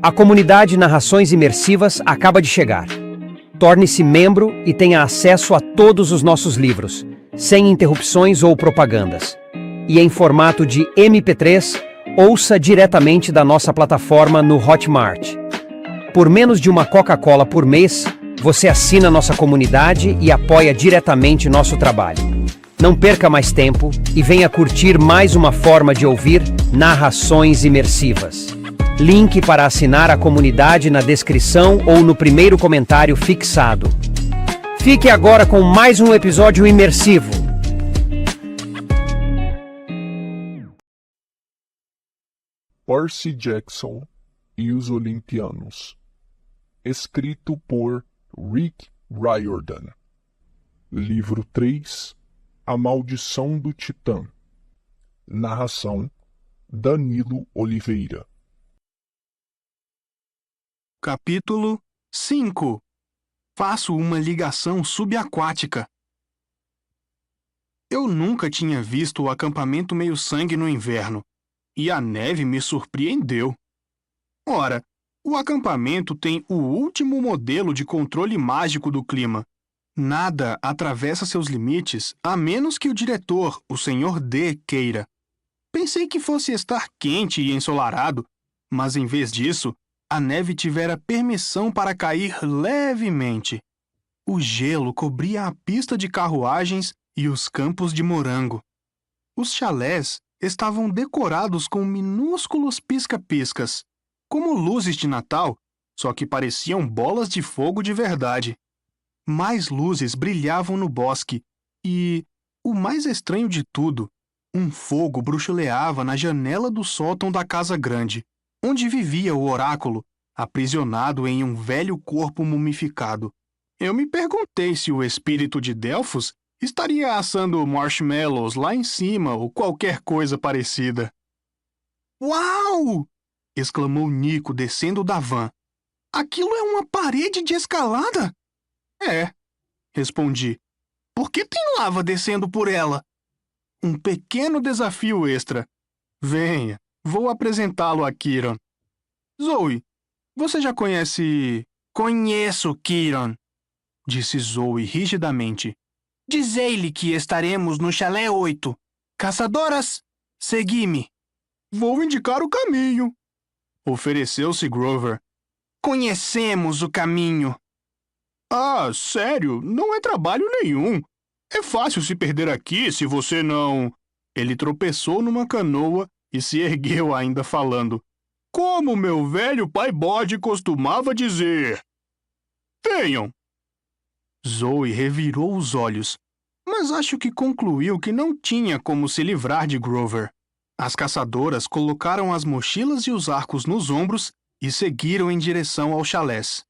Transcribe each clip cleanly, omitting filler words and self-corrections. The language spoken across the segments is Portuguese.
A comunidade Narrações Imersivas acaba de chegar. Torne-se membro e tenha acesso a todos os nossos livros, sem interrupções ou propagandas. E em formato de MP3, ouça diretamente da nossa plataforma no Hotmart. Por menos de uma Coca-Cola por mês, você assina nossa comunidade e apoia diretamente nosso trabalho. Não perca mais tempo e venha curtir mais uma forma de ouvir Narrações Imersivas. Link para assinar a comunidade na descrição ou no primeiro comentário fixado. Fique agora com mais um episódio imersivo. Percy Jackson e os Olimpianos. Escrito por Rick Riordan. Livro 3, A Maldição do Titã. Narração, Danilo Oliveira. Capítulo 5. Faço uma ligação subaquática. Eu nunca tinha visto o acampamento meio-sangue no inverno, e a neve me surpreendeu. Ora, o acampamento tem o último modelo de controle mágico do clima. Nada atravessa seus limites a menos que o diretor, o Sr. D, queira. Pensei que fosse estar quente e ensolarado, mas em vez disso, a neve tivera permissão para cair levemente. O gelo cobria a pista de carruagens e os campos de morango. Os chalés estavam decorados com minúsculos pisca-piscas, como luzes de Natal, só que pareciam bolas de fogo de verdade. Mais luzes brilhavam no bosque e, o mais estranho de tudo, um fogo bruxuleava na janela do sótão da casa grande, onde vivia o oráculo, aprisionado em um velho corpo mumificado. Eu me perguntei se o espírito de Delfos estaria assando marshmallows lá em cima ou qualquer coisa parecida. "Uau!" exclamou Nico descendo da van. "Aquilo é uma parede de escalada?" "É", respondi. "Por que tem lava descendo por ela?" "Um pequeno desafio extra. Venha, vou apresentá-lo a Kiron." "Zoe, você já conhece..." "Conheço, Kiron", disse Zoe rigidamente. "Diz-lhe que estaremos no chalé 8. Caçadoras, segui-me." "Vou indicar o caminho", ofereceu-se Grover. "Conhecemos o caminho." "Ah, sério? Não é trabalho nenhum. É fácil se perder aqui se você não..." Ele tropeçou numa canoa e se ergueu ainda falando. "Como meu velho pai bode costumava dizer. Venham." Zoe revirou os olhos, mas acho que concluiu que não tinha como se livrar de Grover. As caçadoras colocaram as mochilas e os arcos nos ombros e seguiram em direção aos chalés.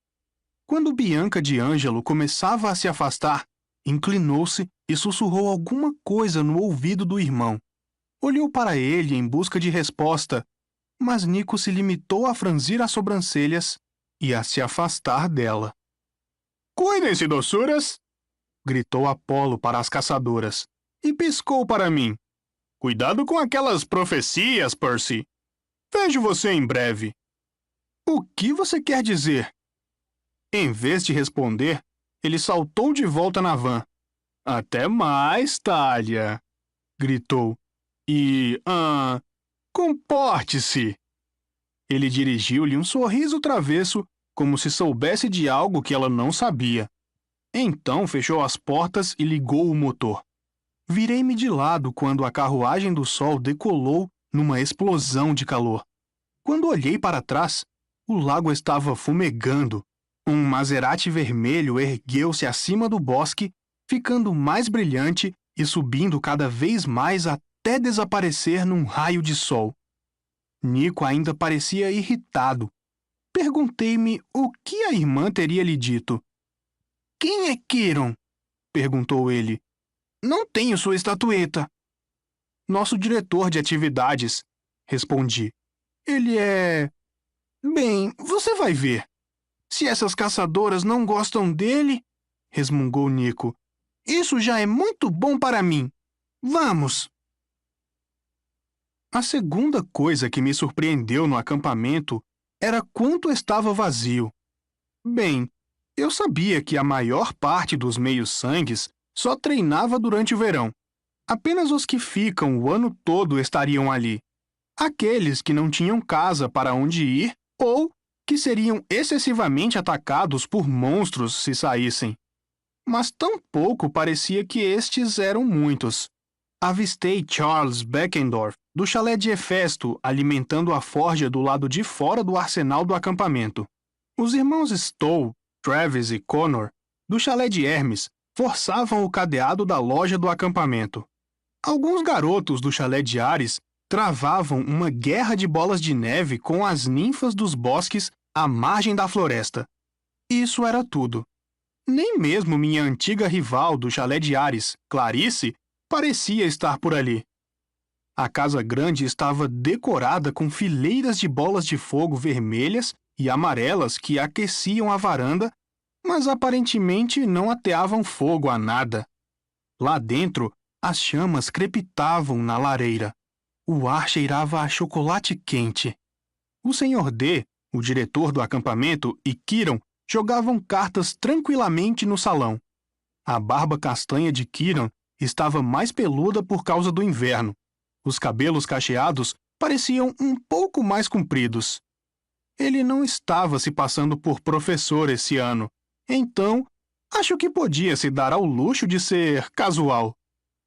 Quando Bianca de Ângelo começava a se afastar, inclinou-se e sussurrou alguma coisa no ouvido do irmão. Olhou para ele em busca de resposta, mas Nico se limitou a franzir as sobrancelhas e a se afastar dela. "Cuidem-se, doçuras!" gritou Apolo para as caçadoras, e piscou para mim. "Cuidado com aquelas profecias, Percy. Vejo você em breve." "O que você quer dizer?" Em vez de responder, ele saltou de volta na van. "Até mais, Thalia!" gritou. "E, comporte-se!" Ele dirigiu-lhe um sorriso travesso, como se soubesse de algo que ela não sabia. Então fechou as portas e ligou o motor. Virei-me de lado quando a carruagem do sol decolou numa explosão de calor. Quando olhei para trás, o lago estava fumegando. Um Maserati vermelho ergueu-se acima do bosque, ficando mais brilhante e subindo cada vez mais até desaparecer num raio de sol. Nico ainda parecia irritado. Perguntei-me o que a irmã teria lhe dito. "Quem é Kiron?" perguntou ele. "Não tenho sua estatueta." "Nosso diretor de atividades", respondi. "Ele é... Bem, você vai ver. Se essas caçadoras não gostam dele..." resmungou Nico. "Isso já é muito bom para mim. Vamos!" A segunda coisa que me surpreendeu no acampamento era quanto estava vazio. Bem, eu sabia que a maior parte dos meios-sangues só treinava durante o verão. Apenas os que ficam o ano todo estariam ali. Aqueles que não tinham casa para onde ir ou que seriam excessivamente atacados por monstros se saíssem. Mas tampouco parecia que estes eram muitos. Avistei Charles Beckendorf, do chalé de Hefesto, alimentando a forja do lado de fora do arsenal do acampamento. Os irmãos Stowe, Travis e Connor, do chalé de Hermes, forçavam o cadeado da loja do acampamento. Alguns garotos do chalé de Ares travavam uma guerra de bolas de neve com as ninfas dos bosques à margem da floresta. Isso era tudo. Nem mesmo minha antiga rival do chalé de Ares, Clarice, parecia estar por ali. A casa grande estava decorada com fileiras de bolas de fogo vermelhas e amarelas que aqueciam a varanda, mas aparentemente não ateavam fogo a nada. Lá dentro, as chamas crepitavam na lareira. O ar cheirava a chocolate quente. O Sr. D, o diretor do acampamento, e Kiran jogavam cartas tranquilamente no salão. A barba castanha de Kiran estava mais peluda por causa do inverno. Os cabelos cacheados pareciam um pouco mais compridos. Ele não estava se passando por professor esse ano, então acho que podia se dar ao luxo de ser casual.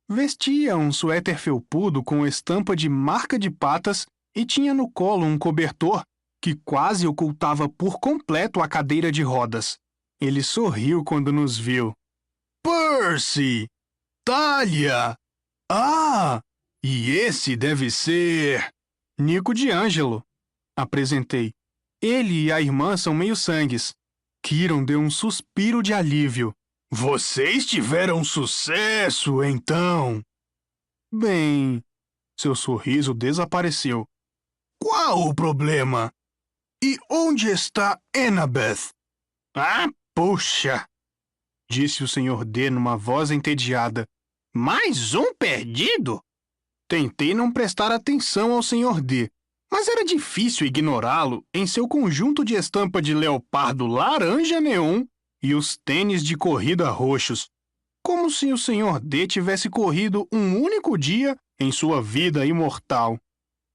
Vestia um suéter felpudo com estampa de marca de patas e tinha no colo um cobertor que quase ocultava por completo a cadeira de rodas. Ele sorriu quando nos viu. Percy! Talia! Ah! E esse deve ser... Nico D'Angelo. Apresentei. Ele e a irmã são meio-sangues. Kiran deu um suspiro de alívio. Vocês tiveram sucesso, então? Bem... Seu sorriso desapareceu. Qual o problema? E onde está Annabeth? Ah, puxa! Disse o Sr. D numa voz entediada. Mais um perdido? Tentei não prestar atenção ao Sr. D, mas era difícil ignorá-lo em seu conjunto de estampa de leopardo laranja neon e os tênis de corrida roxos, como se o Sr. D tivesse corrido um único dia em sua vida imortal.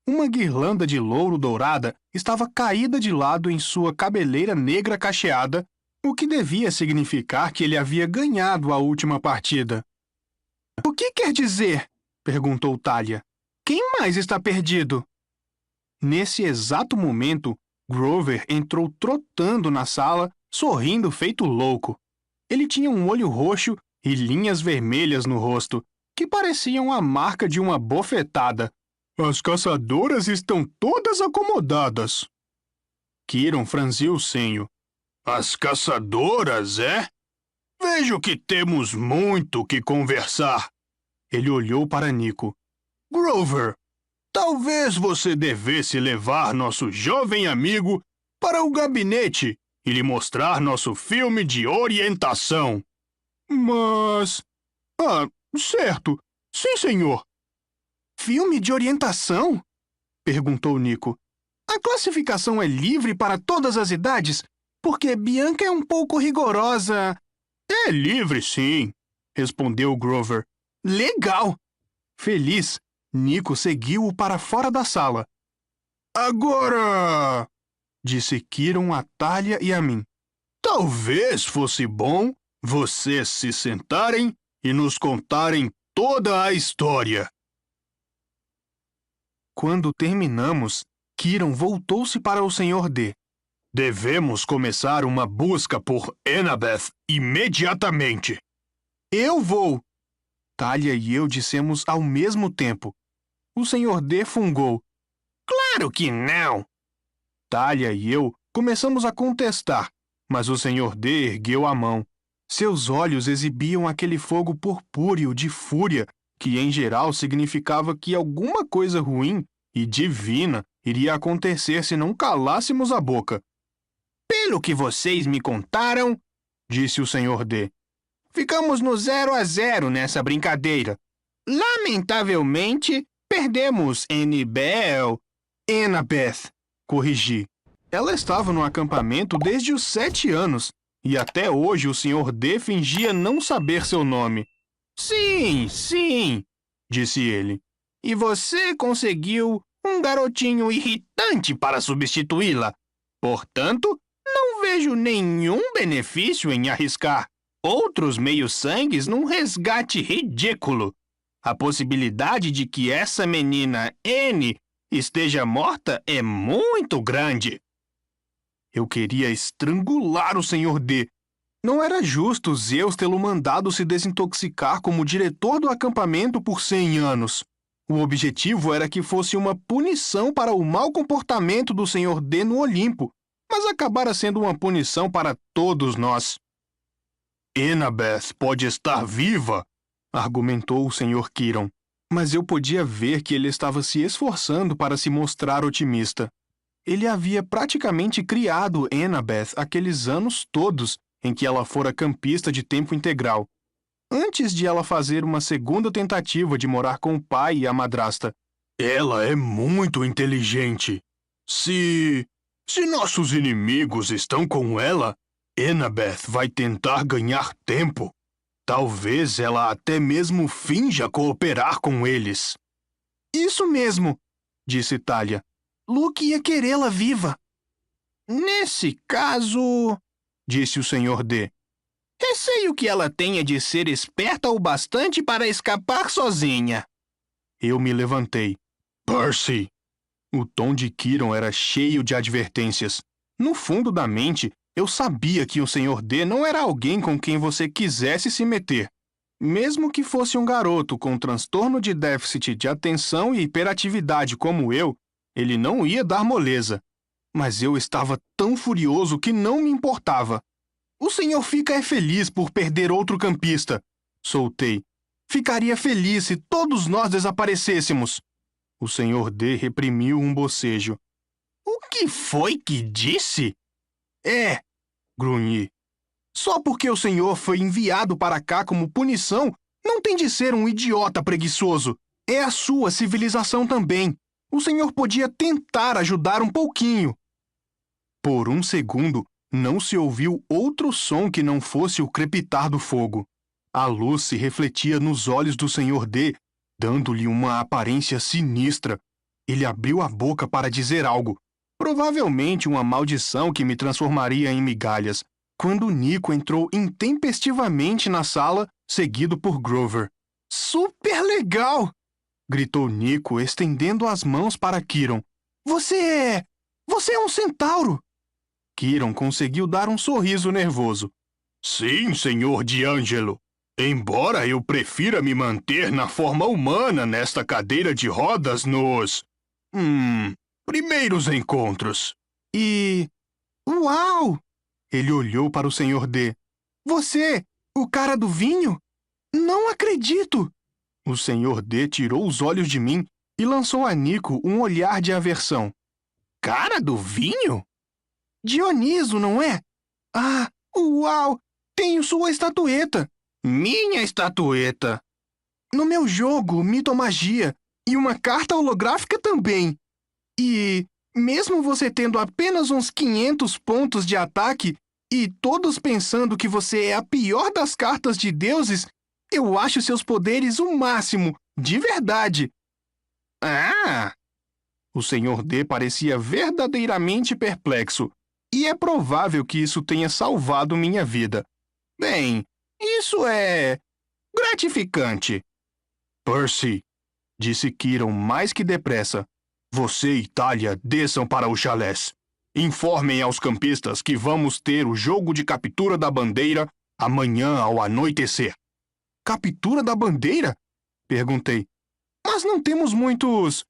Uma guirlanda de louro dourada estava caída de lado em sua cabeleira negra cacheada, o que devia significar que ele havia ganhado a última partida. O que quer dizer? Perguntou Talia. Quem mais está perdido? Nesse exato momento, Grover entrou trotando na sala, sorrindo feito louco. Ele tinha um olho roxo e linhas vermelhas no rosto, que pareciam a marca de uma bofetada. As caçadoras estão todas acomodadas. Kiran franziu o senho. As caçadoras, é? Vejo que temos muito que conversar. Ele olhou para Nico. Grover, talvez você devesse levar nosso jovem amigo para o gabinete e lhe mostrar nosso filme de orientação. Mas... certo. Sim, senhor. Filme de orientação? Perguntou Nico. A classificação é livre para todas as idades, porque Bianca é um pouco rigorosa. É livre, sim, respondeu Grover. Legal! Feliz, Nico seguiu-o para fora da sala. Agora, disse Kiran a Talia e a mim, talvez fosse bom vocês se sentarem e nos contarem toda a história. Quando terminamos, Kiran voltou-se para o Sr. D. Devemos começar uma busca por Annabeth imediatamente. Eu vou! Talia e eu dissemos ao mesmo tempo. O Sr. D fungou. Claro que não! Talia e eu começamos a contestar, mas o Sr. D ergueu a mão. Seus olhos exibiam aquele fogo purpúreo de fúria que, em geral, significava que alguma coisa ruim e divina iria acontecer se não calássemos a boca. Pelo que vocês me contaram, disse o Sr. D, ficamos no 0-0 nessa brincadeira. Lamentavelmente, perdemos Annabeth, corrigi. Ela estava no acampamento desde os 7 anos, e até hoje o Sr. D fingia não saber seu nome. Sim, sim, disse ele. E você conseguiu um garotinho irritante para substituí-la. Portanto, não vejo nenhum benefício em arriscar outros meios-sangues num resgate ridículo. A possibilidade de que essa menina N esteja morta é muito grande. Eu queria estrangular o Sr. D. Não era justo Zeus tê-lo mandado se desintoxicar como diretor do acampamento por 100 anos. O objetivo era que fosse uma punição para o mau comportamento do Sr. D no Olimpo, mas acabara sendo uma punição para todos nós. Annabeth pode estar viva, argumentou o Sr. Kiron, mas eu podia ver que ele estava se esforçando para se mostrar otimista. Ele havia praticamente criado Annabeth aqueles anos todos em que ela fora campista de tempo integral, antes de ela fazer uma segunda tentativa de morar com o pai e a madrasta. Ela é muito inteligente. Se nossos inimigos estão com ela, Annabeth vai tentar ganhar tempo. Talvez ela até mesmo finja cooperar com eles. Isso mesmo, disse Thalia. Luke ia querê-la viva. Nesse caso, disse o Sr. D, receio que ela tenha de ser esperta o bastante para escapar sozinha. Eu me levantei. Percy! O tom de Kiron era cheio de advertências. No fundo da mente, eu sabia que o Sr. D não era alguém com quem você quisesse se meter. Mesmo que fosse um garoto com transtorno de déficit de atenção e hiperatividade como eu, ele não ia dar moleza. Mas eu estava tão furioso que não me importava. O senhor fica feliz por perder outro campista, soltei. Ficaria feliz se todos nós desaparecêssemos. O Sr. D reprimiu um bocejo. O que foi que disse? Grunhi. Só porque o senhor foi enviado para cá como punição, não tem de ser um idiota preguiçoso. É a sua civilização também. O senhor podia tentar ajudar um pouquinho. Por um segundo, não se ouviu outro som que não fosse o crepitar do fogo. A luz se refletia nos olhos do Sr. D, dando-lhe uma aparência sinistra. Ele abriu a boca para dizer algo, provavelmente uma maldição que me transformaria em migalhas, quando Nico entrou intempestivamente na sala, seguido por Grover. Super legal! Gritou Nico, estendendo as mãos para Kiron. Você é um centauro! Kiron conseguiu dar um sorriso nervoso. Sim, Sr. D'Angelo. Embora eu prefira me manter na forma humana nesta cadeira de rodas nos... primeiros encontros. E... Uau! Ele olhou para o Sr. D. Você, o cara do vinho? Não acredito! O Sr. D tirou os olhos de mim e lançou a Nico um olhar de aversão. Cara do vinho? Dioniso, não é? Ah, uau! Tenho sua estatueta. Minha estatueta. No meu jogo, Mitomagia, e uma carta holográfica também. E, mesmo você tendo apenas uns 500 pontos de ataque, e todos pensando que você é a pior das cartas de deuses, eu acho seus poderes o máximo, de verdade. Ah! O Sr. D parecia verdadeiramente perplexo, e é provável que isso tenha salvado minha vida. Bem, isso é... gratificante. Percy, disse Kiron mais que depressa. Você e Thalia desçam para os chalés. Informem aos campistas que vamos ter o jogo de captura da bandeira amanhã ao anoitecer. Captura da bandeira? Perguntei. Mas não temos muitos...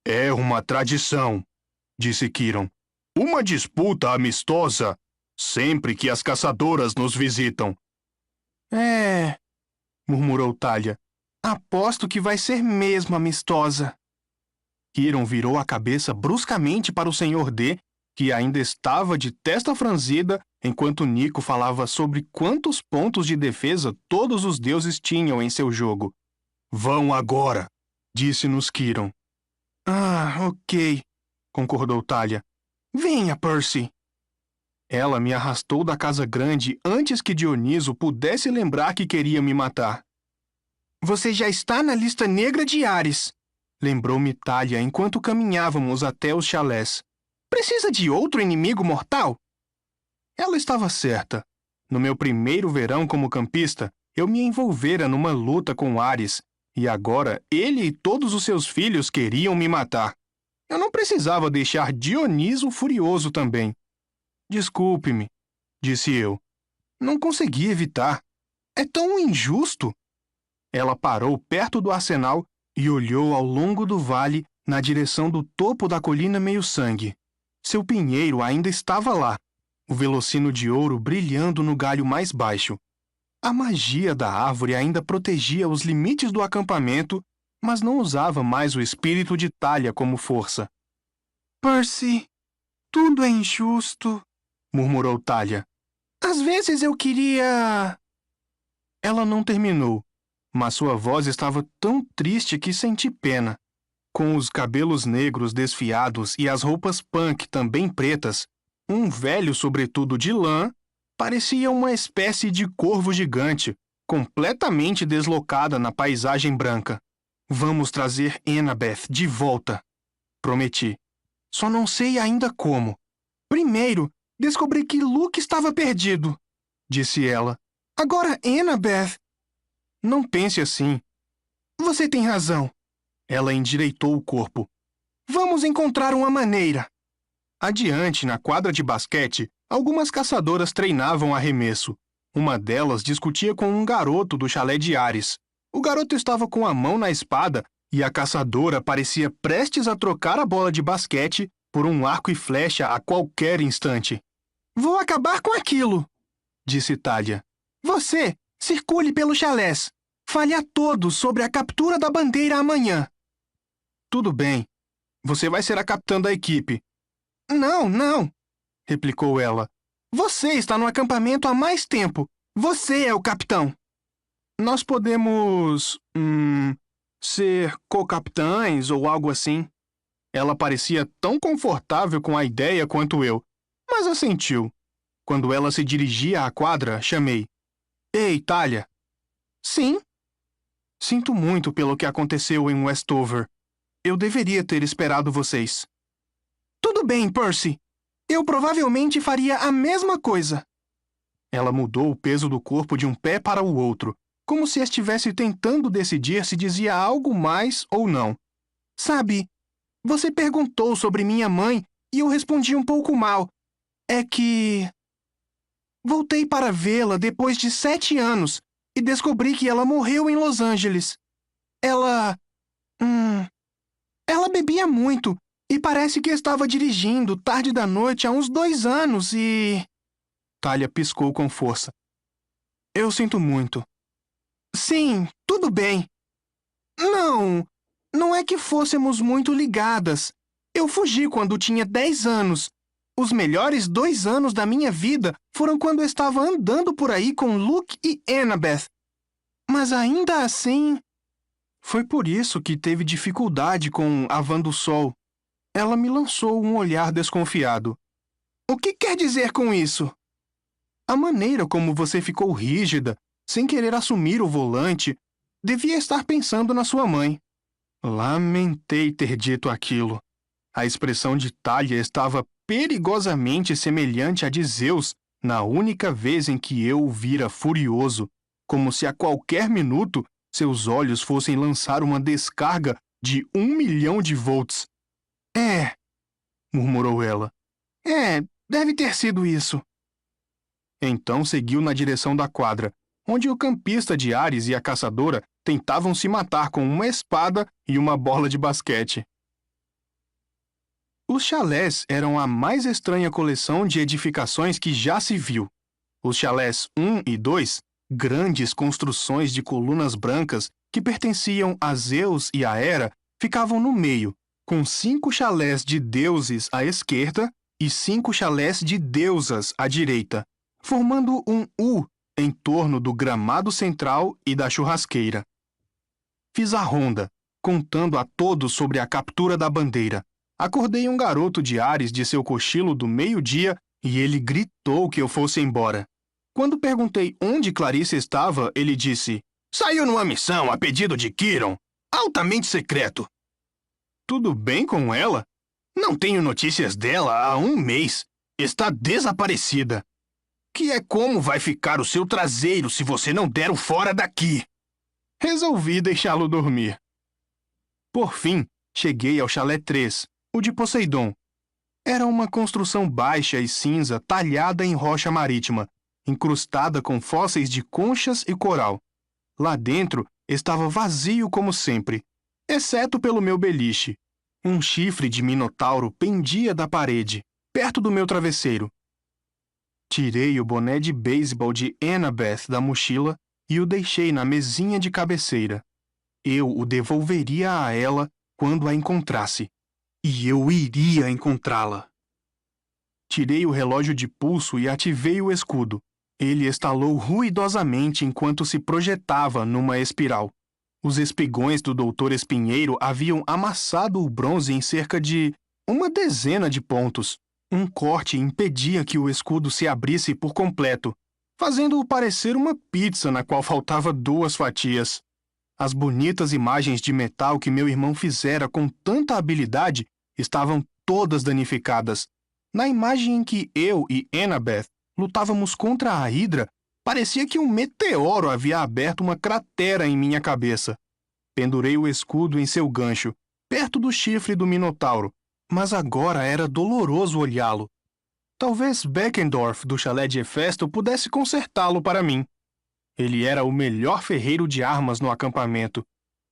É uma tradição, disse Kiron. Uma disputa amistosa, sempre que as caçadoras nos visitam. Murmurou Thalia. Aposto que vai ser mesmo amistosa. Kiron virou a cabeça bruscamente para o Sr. D, que ainda estava de testa franzida enquanto Nico falava sobre quantos pontos de defesa todos os deuses tinham em seu jogo. Vão agora, disse-nos Kiron. Ah, ok, concordou Thalia. Venha, Percy. Ela me arrastou da casa grande antes que Dioniso pudesse lembrar que queria me matar. Você já está na lista negra de Ares, lembrou-me Thalia enquanto caminhávamos até os chalés. Precisa de outro inimigo mortal? Ela estava certa. No meu primeiro verão como campista, eu me envolvera numa luta com Ares, e agora ele e todos os seus filhos queriam me matar. Eu não precisava deixar Dioniso furioso também. Desculpe-me, disse eu. Não consegui evitar. É tão injusto. Ela parou perto do arsenal e olhou ao longo do vale na direção do topo da colina meio-sangue. Seu pinheiro ainda estava lá, o velocino de ouro brilhando no galho mais baixo. A magia da árvore ainda protegia os limites do acampamento, mas não usava mais o espírito de Thalia como força. Percy, tudo é injusto, murmurou Thalia. Às vezes eu queria... Ela não terminou, mas sua voz estava tão triste que senti pena. Com os cabelos negros desfiados e as roupas punk também pretas, um velho sobretudo de lã parecia uma espécie de corvo gigante, completamente deslocada na paisagem branca. Vamos trazer Annabeth de volta, prometi. Só não sei ainda como. Primeiro, descobri que Luke estava perdido, disse ela. Agora Annabeth... Não pense assim. Você tem razão. Ela endireitou o corpo. Vamos encontrar uma maneira. Adiante, na quadra de basquete, algumas caçadoras treinavam arremesso. Uma delas discutia com um garoto do chalé de Ares. O garoto estava com a mão na espada e a caçadora parecia prestes a trocar a bola de basquete por um arco e flecha a qualquer instante. Vou acabar com aquilo, disse Thalia. Você, circule pelos chalés. Fale a todos sobre a captura da bandeira amanhã. Tudo bem. Você vai ser a capitã da equipe. Não, replicou ela. Você está no acampamento há mais tempo. Você é o capitão. Nós podemos... ser co-capitães ou algo assim. Ela parecia tão confortável com a ideia quanto eu, mas assentiu. Quando ela se dirigia à quadra, chamei. Ei, Thalia. Sim? Sinto muito pelo que aconteceu em Westover. Eu deveria ter esperado vocês. Tudo bem, Percy. Eu provavelmente faria a mesma coisa. Ela mudou o peso do corpo de um pé para o outro, como se estivesse tentando decidir se dizia algo mais ou não. Sabe, você perguntou sobre minha mãe e eu respondi um pouco mal. É que... Voltei para vê-la depois de 7 anos e descobri que ela morreu em Los Angeles. Ela bebia muito e parece que estava dirigindo tarde da noite há uns 2 anos e... Thalia piscou com força. Eu sinto muito. Sim, tudo bem. Não é que fôssemos muito ligadas. Eu fugi quando tinha 10 anos. Os melhores 2 anos da minha vida foram quando eu estava andando por aí com Luke e Annabeth. Mas ainda assim... Foi por isso que teve dificuldade com a Van do Sol. Ela me lançou um olhar desconfiado. O que quer dizer com isso? A maneira como você ficou rígida, sem querer assumir o volante, devia estar pensando na sua mãe. Lamentei ter dito aquilo. A expressão de Thalia estava perigosamente semelhante à de Zeus na única vez em que eu o vira furioso, como se a qualquer minuto seus olhos fossem lançar uma descarga de 1 milhão de volts. Murmurou ela. Deve ter sido isso. Então seguiu na direção da quadra, onde o campista de Ares e a caçadora tentavam se matar com uma espada e uma bola de basquete. Os chalés eram a mais estranha coleção de edificações que já se viu. Os chalés 1 e 2, grandes construções de colunas brancas que pertenciam a Zeus e a Hera, ficavam no meio, com 5 chalés de deuses à esquerda e 5 chalés de deusas à direita, formando um U em torno do gramado central e da churrasqueira. Fiz a ronda, contando a todos sobre a captura da bandeira. Acordei um garoto de Ares de seu cochilo do meio-dia e ele gritou que eu fosse embora. Quando perguntei onde Clarice estava, ele disse: "Saiu numa missão a pedido de Kiron, altamente secreto." "Tudo bem com ela?" "Não tenho notícias dela há um mês. Está desaparecida." "Que é como vai ficar o seu traseiro se você não der o fora daqui?" Resolvi deixá-lo dormir. Por fim, cheguei ao chalé 3, o de Poseidon. Era uma construção baixa e cinza talhada em rocha marítima, incrustada com fósseis de conchas e coral. Lá dentro estava vazio como sempre, exceto pelo meu beliche. Um chifre de minotauro pendia da parede, perto do meu travesseiro. Tirei o boné de beisebol de Annabeth da mochila e o deixei na mesinha de cabeceira. Eu o devolveria a ela quando a encontrasse. E eu iria encontrá-la. Tirei o relógio de pulso e ativei o escudo. Ele estalou ruidosamente enquanto se projetava numa espiral. Os espigões do Dr. Espinheiro haviam amassado o bronze em cerca de uma dezena de pontos. Um corte impedia que o escudo se abrisse por completo, fazendo-o parecer uma pizza na qual faltava 2 fatias. As bonitas imagens de metal que meu irmão fizera com tanta habilidade estavam todas danificadas. Na imagem em que eu e Annabeth lutávamos contra a Hidra, parecia que um meteoro havia aberto uma cratera em minha cabeça. Pendurei o escudo em seu gancho, perto do chifre do Minotauro, mas agora era doloroso olhá-lo. Talvez Beckendorf, do chalé de Hefesto, pudesse consertá-lo para mim. Ele era o melhor ferreiro de armas no acampamento.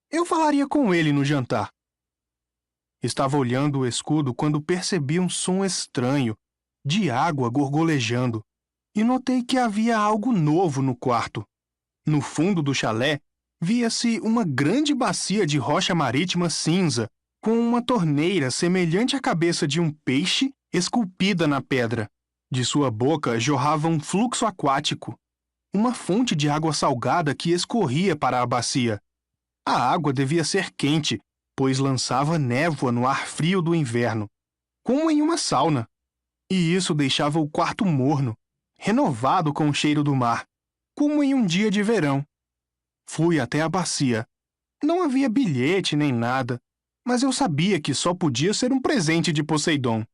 Eu falaria com ele no jantar. Estava olhando o escudo quando percebi um som estranho, de água gorgolejando, e notei que havia algo novo no quarto. No fundo do chalé, via-se uma grande bacia de rocha marítima cinza, com uma torneira semelhante à cabeça de um peixe esculpida na pedra. De sua boca jorrava um fluxo aquático, uma fonte de água salgada que escorria para a bacia. A água devia ser quente, pois lançava névoa no ar frio do inverno, como em uma sauna. E isso deixava o quarto morno, renovado com o cheiro do mar, como em um dia de verão. Fui até a bacia. Não havia bilhete nem nada, mas eu sabia que só podia ser um presente de Poseidon.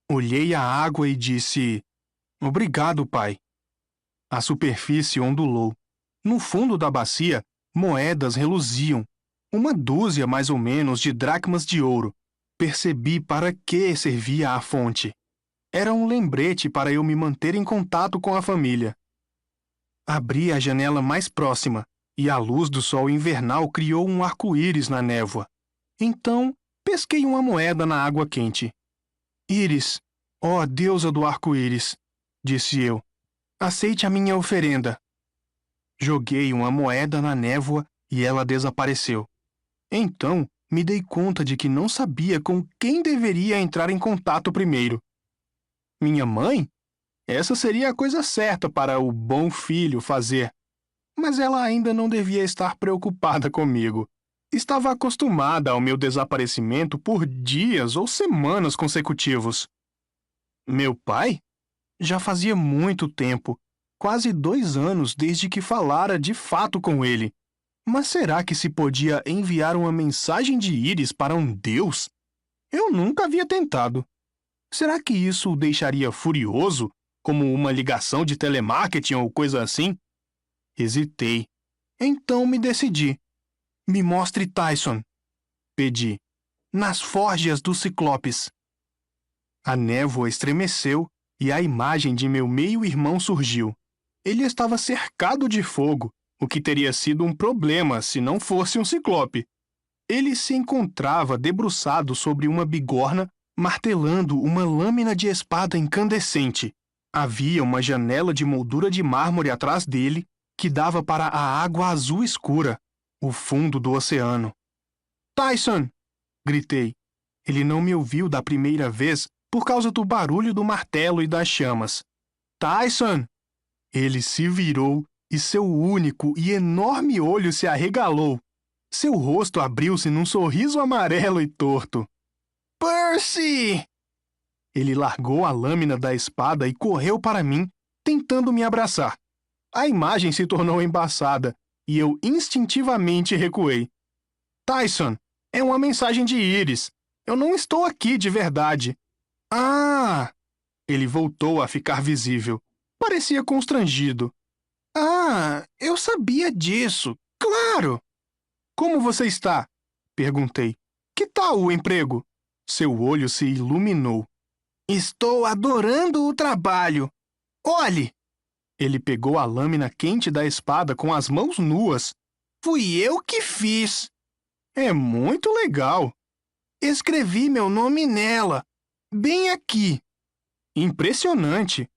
Olhei a água e disse: "Obrigado, pai." A superfície ondulou. No fundo da bacia, moedas reluziam. Uma dúzia, mais ou menos, de dracmas de ouro. Percebi para que servia a fonte. Era um lembrete para eu me manter em contato com a família. Abri a janela mais próxima, e a luz do sol invernal criou um arco-íris na névoa. Então, pesquei uma moeda na água quente. "Íris, ó deusa do arco-íris", disse eu, "aceite a minha oferenda." Joguei uma moeda na névoa e ela desapareceu. Então, me dei conta de que não sabia com quem deveria entrar em contato primeiro. Minha mãe? Essa seria a coisa certa para o bom filho fazer. Mas ela ainda não devia estar preocupada comigo. Estava acostumada ao meu desaparecimento por dias ou semanas consecutivos. Meu pai? Já fazia muito tempo, quase 2 anos desde que falara de fato com ele. Mas será que se podia enviar uma mensagem de Íris para um deus? Eu nunca havia tentado. Será que isso o deixaria furioso, como uma ligação de telemarketing ou coisa assim? Hesitei. Então me decidi. "Me mostre Tyson", pedi, "nas forjas dos Ciclopes." A névoa estremeceu e a imagem de meu meio-irmão surgiu. Ele estava cercado de fogo, o que teria sido um problema se não fosse um ciclope. Ele se encontrava debruçado sobre uma bigorna, martelando uma lâmina de espada incandescente. Havia uma janela de moldura de mármore atrás dele que dava para a água azul escura, o fundo do oceano. "Tyson!" gritei. Ele não me ouviu da primeira vez por causa do barulho do martelo e das chamas. "Tyson!" Ele se virou e seu único e enorme olho se arregalou. Seu rosto abriu-se num sorriso amarelo e torto. Percy! Ele largou a lâmina da espada e correu para mim, tentando me abraçar. A imagem se tornou embaçada e eu instintivamente recuei. Tyson, é uma mensagem de Iris. Eu não estou aqui de verdade. Ah! Ele voltou a ficar visível. Parecia constrangido. Ah, eu sabia disso. Claro! Como você está? Perguntei. Que tal o emprego? Seu olho se iluminou. Estou adorando o trabalho. Olhe! Ele pegou a lâmina quente da espada com as mãos nuas. Fui eu que fiz. É muito legal. Escrevi meu nome nela. Bem aqui. Impressionante.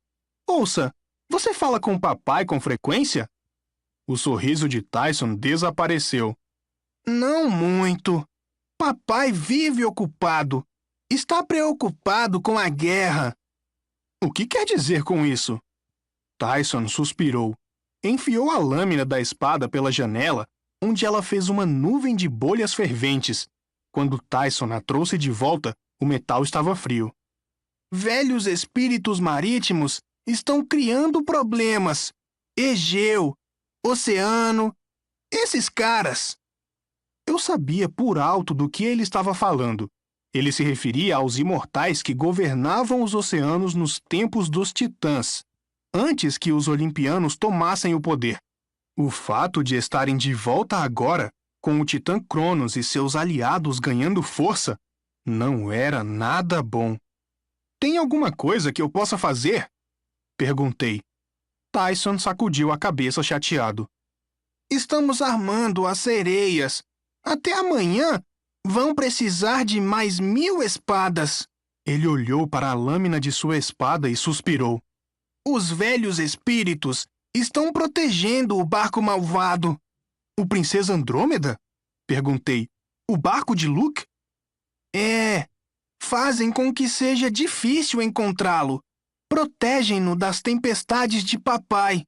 Ouça, você fala com o papai com frequência? O sorriso de Tyson desapareceu. Não muito. Papai vive ocupado. Está preocupado com a guerra. O que quer dizer com isso? Tyson suspirou. Enfiou a lâmina da espada pela janela, onde ela fez uma nuvem de bolhas ferventes. Quando Tyson a trouxe de volta, o metal estava frio. Velhos espíritos marítimos estão criando problemas. Egeu, Oceano, esses caras. Eu sabia por alto do que ele estava falando. Ele se referia aos imortais que governavam os oceanos nos tempos dos titãs, antes que os olimpianos tomassem o poder. O fato de estarem de volta agora, com o titã Cronos e seus aliados ganhando força, não era nada bom. Tem alguma coisa que eu possa fazer? Perguntei. Tyson sacudiu a cabeça chateado. Estamos armando as sereias. Até amanhã vão precisar de mais 1000 espadas. Ele olhou para a lâmina de sua espada e suspirou. Os velhos espíritos estão protegendo o barco malvado. O Princesa Andrômeda? Perguntei. O barco de Luke? É. Fazem com que seja difícil encontrá-lo. Protegem-no das tempestades de papai.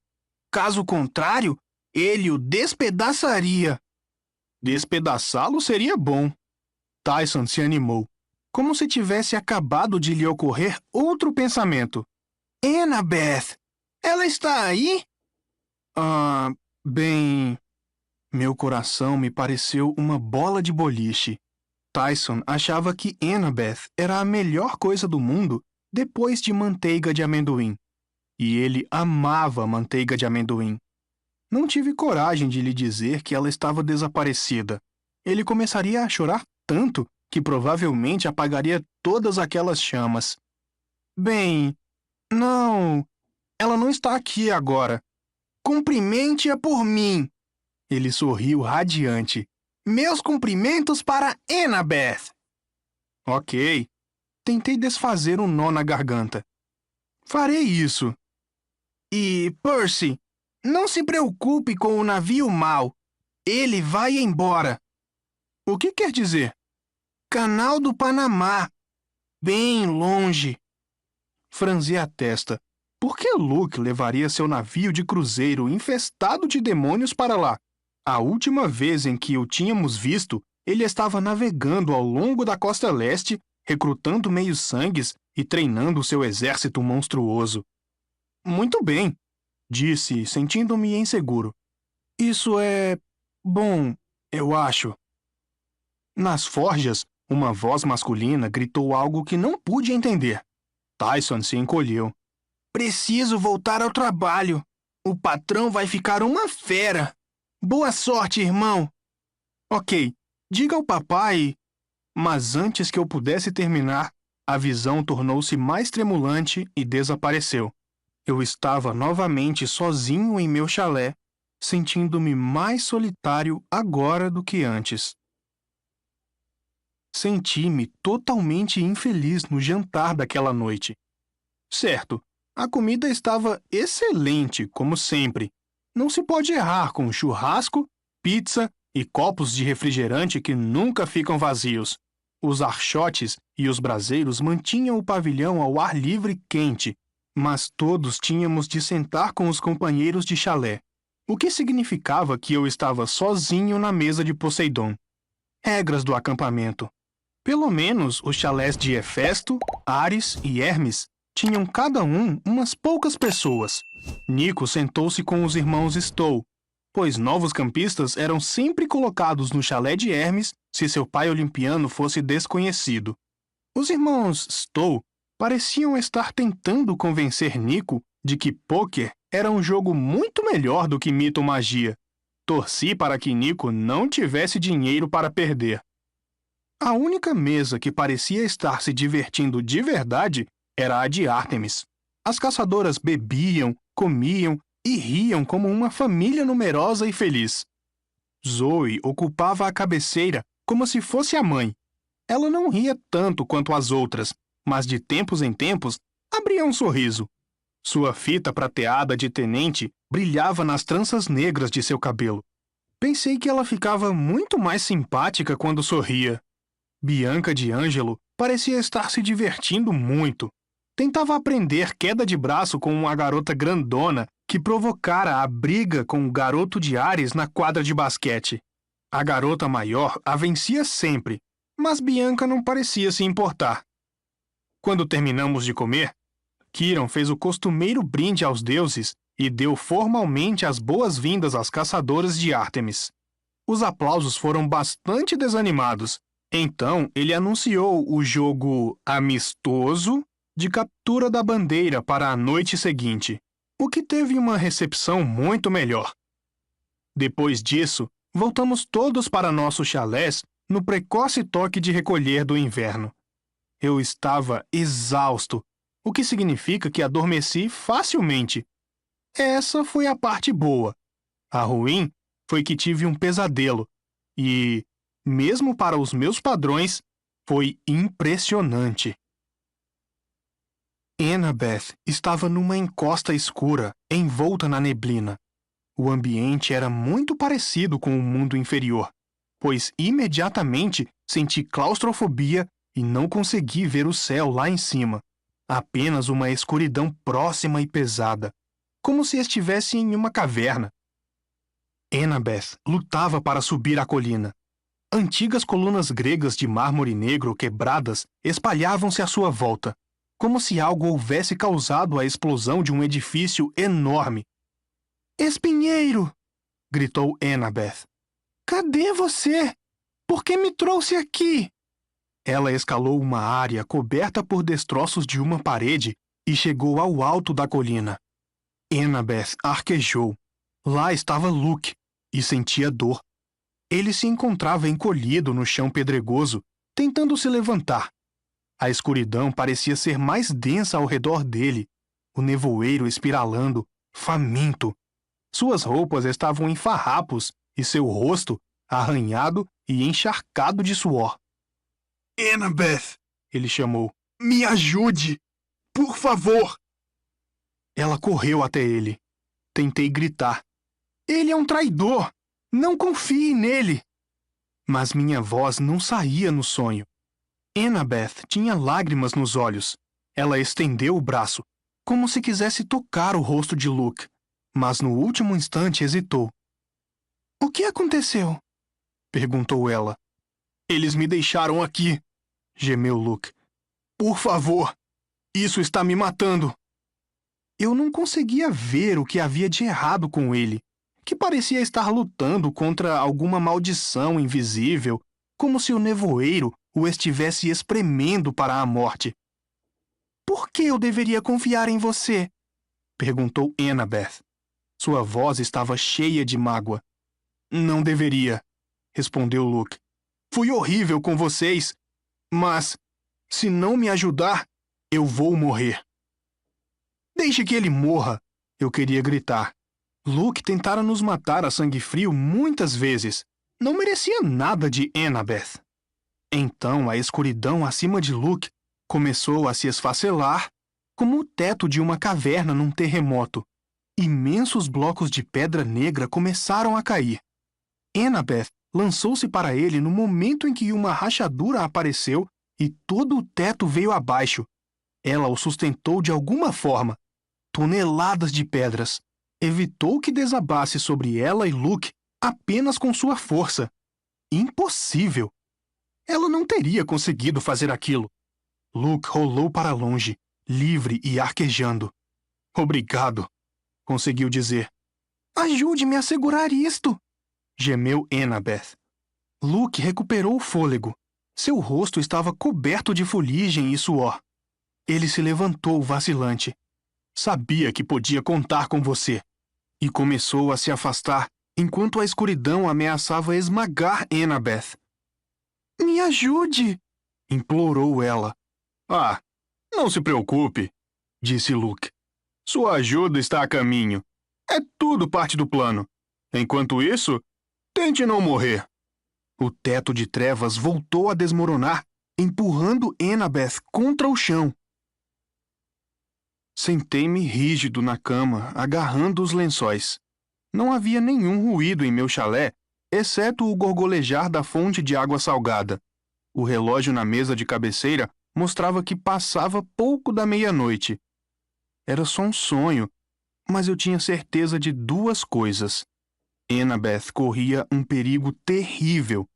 Caso contrário, ele o despedaçaria. Despedaçá-lo seria bom. Tyson se animou, como se tivesse acabado de lhe ocorrer outro pensamento. Annabeth, ela está aí? Bem... Meu coração me pareceu uma bola de boliche. Tyson achava que Annabeth era a melhor coisa do mundo depois de manteiga de amendoim. E ele amava manteiga de amendoim. Não tive coragem de lhe dizer que ela estava desaparecida. Ele começaria a chorar tanto que provavelmente apagaria todas aquelas chamas. Bem, não, ela não está aqui agora. Cumprimente-a por mim. Ele sorriu radiante. Meus cumprimentos para Annabeth. Ok. Tentei desfazer um nó na garganta. Farei isso. E, Percy, não se preocupe com o navio mau. Ele vai embora. O que quer dizer? Canal do Panamá. Bem longe. Franzi a testa. Por que Luke levaria seu navio de cruzeiro infestado de demônios para lá? A última vez em que o tínhamos visto, ele estava navegando ao longo da costa leste, recrutando meios-sangues e treinando seu exército monstruoso. Muito bem, disse, sentindo-me inseguro. Isso é... bom, eu acho. Nas forjas, uma voz masculina gritou algo que não pude entender. Tyson se encolheu. Preciso voltar ao trabalho. O patrão vai ficar uma fera. Boa sorte, irmão. Ok, diga ao papai... Mas antes que eu pudesse terminar, a visão tornou-se mais tremulante e desapareceu. Eu estava novamente sozinho em meu chalé, sentindo-me mais solitário agora do que antes. Senti-me totalmente infeliz no jantar daquela noite. Certo, a comida estava excelente, como sempre. Não se pode errar com churrasco, pizza e copos de refrigerante que nunca ficam vazios. Os archotes e os braseiros mantinham o pavilhão ao ar livre quente, mas todos tínhamos de sentar com os companheiros de chalé, o que significava que eu estava sozinho na mesa de Poseidon. Regras do acampamento. Pelo menos os chalés de Hefesto, Ares e Hermes tinham cada um umas poucas pessoas. Nico sentou-se com os irmãos Stowe, pois novos campistas eram sempre colocados no chalé de Hermes se seu pai olimpiano fosse desconhecido. Os irmãos Stowe pareciam estar tentando convencer Nico de que pôquer era um jogo muito melhor do que mitomagia. Torci para que Nico não tivesse dinheiro para perder. A única mesa que parecia estar se divertindo de verdade era a de Ártemis. As caçadoras bebiam, comiam e riam como uma família numerosa e feliz. Zoe ocupava a cabeceira como se fosse a mãe. Ela não ria tanto quanto as outras, mas de tempos em tempos abria um sorriso. Sua fita prateada de tenente brilhava nas tranças negras de seu cabelo. Pensei que ela ficava muito mais simpática quando sorria. Bianca de Ângelo parecia estar se divertindo muito. Tentava aprender queda de braço com uma garota grandona que provocara a briga com o garoto de Ares na quadra de basquete. A garota maior a vencia sempre, mas Bianca não parecia se importar. Quando terminamos de comer, Quiron fez o costumeiro brinde aos deuses e deu formalmente as boas-vindas às caçadoras de Ártemis. Os aplausos foram bastante desanimados. Então, ele anunciou o jogo amistoso de captura da bandeira para a noite seguinte, o que teve uma recepção muito melhor. Depois disso, voltamos todos para nossos chalés no precoce toque de recolher do inverno. Eu estava exausto, o que significa que adormeci facilmente. Essa foi a parte boa. A ruim foi que tive um pesadelo e, mesmo para os meus padrões, foi impressionante. Annabeth estava numa encosta escura, envolta na neblina. O ambiente era muito parecido com o mundo inferior, pois imediatamente senti claustrofobia e não consegui ver o céu lá em cima. Apenas uma escuridão próxima e pesada, como se estivesse em uma caverna. Annabeth lutava para subir a colina. Antigas colunas gregas de mármore negro quebradas espalhavam-se à sua volta, como se algo houvesse causado a explosão de um edifício enorme. "Espinheiro!" gritou Annabeth. "Cadê você? Por que me trouxe aqui?" Ela escalou uma área coberta por destroços de uma parede e chegou ao alto da colina. Annabeth arquejou. Lá estava Luke e sentia dor. Ele se encontrava encolhido no chão pedregoso, tentando se levantar. A escuridão parecia ser mais densa ao redor dele, o nevoeiro espiralando, faminto. Suas roupas estavam em farrapos e seu rosto arranhado e encharcado de suor. "Annabeth!" ele chamou. "Me ajude! Por favor!" Ela correu até ele. Tentei gritar. "Ele é um traidor! Não confie nele!" Mas minha voz não saía no sonho. Annabeth tinha lágrimas nos olhos. Ela estendeu o braço, como se quisesse tocar o rosto de Luke, mas no último instante hesitou. "O que aconteceu?" perguntou ela. "Eles me deixaram aqui", gemeu Luke. "Por favor, isso está me matando." Eu não conseguia ver o que havia de errado com ele, que parecia estar lutando contra alguma maldição invisível, como se o nevoeiro o estivesse espremendo para a morte. "Por que eu deveria confiar em você?" perguntou Annabeth. Sua voz estava cheia de mágoa. "Não deveria", respondeu Luke. "Fui horrível com vocês, mas, se não me ajudar, eu vou morrer." "Deixe que ele morra", eu queria gritar. Luke tentara nos matar a sangue frio muitas vezes. Não merecia nada de Annabeth. Então a escuridão acima de Luke começou a se esfacelar, como o teto de uma caverna num terremoto. Imensos blocos de pedra negra começaram a cair. Annabeth lançou-se para ele no momento em que uma rachadura apareceu e todo o teto veio abaixo. Ela o sustentou de alguma forma. Toneladas de pedras. Evitou que desabasse sobre ela e Luke apenas com sua força. Impossível! Ela não teria conseguido fazer aquilo. Luke rolou para longe, livre e arquejando. Obrigado, conseguiu dizer. Ajude-me a segurar isto, gemeu Annabeth. Luke recuperou o fôlego. Seu rosto estava coberto de fuligem e suor. Ele se levantou vacilante. Sabia que podia contar com você. E começou a se afastar enquanto a escuridão ameaçava esmagar Annabeth. Me ajude, implorou ela. Ah, não se preocupe, disse Luke. Sua ajuda está a caminho. É tudo parte do plano. Enquanto isso, tente não morrer. O teto de trevas voltou a desmoronar, empurrando Annabeth contra o chão. Sentei-me rígido na cama, agarrando os lençóis. Não havia nenhum ruído em meu chalé, exceto o gorgolejar da fonte de água salgada. O relógio na mesa de cabeceira mostrava que passava pouco da meia-noite. Era só um sonho, mas eu tinha certeza de duas coisas. Annabeth corria um perigo terrível,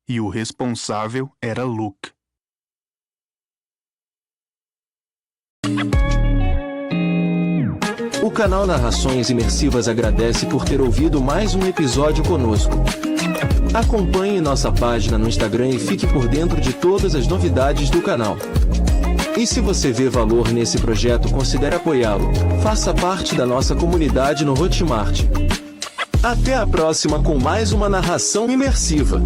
e o responsável era Luke. O canal Narrações Imersivas agradece por ter ouvido mais um episódio conosco. Acompanhe nossa página no Instagram e fique por dentro de todas as novidades do canal. E se você vê valor nesse projeto, considere apoiá-lo. Faça parte da nossa comunidade no Hotmart. Até a próxima com mais uma narração imersiva.